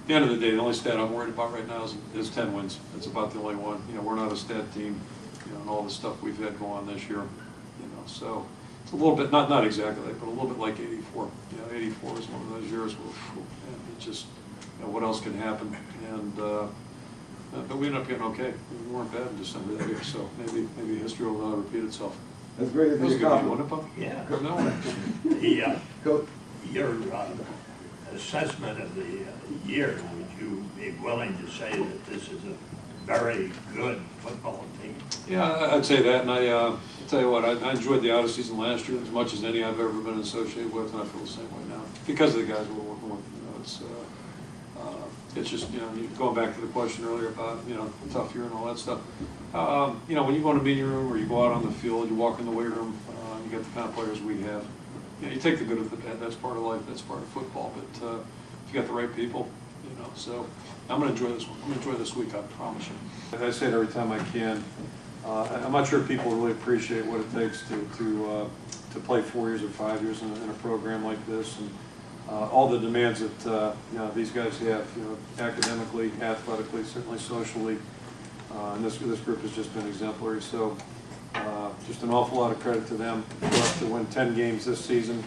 At the end of the day, the only stat I'm worried about right now is 10 wins. That's about the only one. You know, we're not a stat team, you know, and all the stuff we've had go on this year, you know, so it's a little bit, not exactly like, but a little bit like 84. You know, 84 is one of those years where, man, it just, you know, what else can happen? And, but we ended up getting okay. We weren't bad in December that year, so maybe history will not repeat itself. That's great. That was a good game, wasn't it, Bob? Yeah. Good, no one. Coach. Your assessment of the year, would you be willing to say that this is a very good football team? Yeah, I'd say that, and I'll tell you what, I enjoyed the out of season last year as much as any I've ever been associated with, and I feel the same way now because of the guys we're working with. You know, it's just, you know, going back to the question earlier about, you know, a tough year and all that stuff. You know, when you go in a meeting room or you go out on the field, you walk in the weight room, you get the kind of players we have. You know, you take the good with the bad. That's part of life. That's part of football. But if you got the right people, you know. So I'm going to enjoy this one. I'm going to enjoy this week. I promise you. I say it every time I can. I'm not sure people really appreciate what it takes to play 4 years or 5 years in a program like this, and all the demands that you know, these guys have. You know, academically, athletically, certainly socially. And this group has just been exemplary. So. Just an awful lot of credit to them for us to win 10 games this season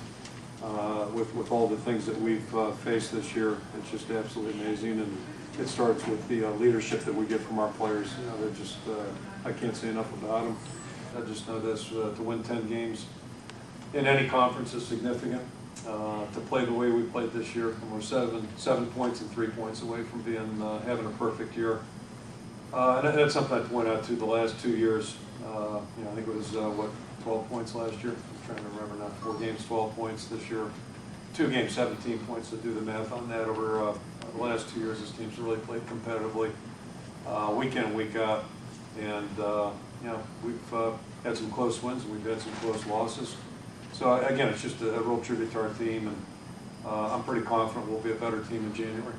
with all the things that we've faced this year. It's just absolutely amazing, and it starts with the leadership that we get from our players. You know, they're just, I can't say enough about them. I just know this, to win 10 games in any conference is significant. To play the way we played this year, and we're 7 points and 3 points away from being having a perfect year. And that's something I point out to the last 2 years. You know, I think it was, what, 12 points last year? I'm trying to remember now. 4 games, 12 points this year. 2 games, 17 points. To do the math on that over the last 2 years, this team's really played competitively, week in and week out. And, you know, we've had some close wins and we've had some close losses. So, again, it's just a real tribute to our team. And I'm pretty confident we'll be a better team in January.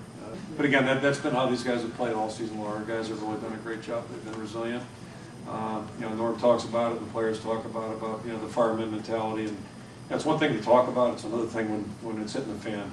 But, again, that's been how these guys have played all season long. Our guys have really done a great job. They've been resilient. You know, Norm talks about it, the players talk about you know, the fireman mentality, and that's one thing to talk about. It's another thing when it's hitting the fan.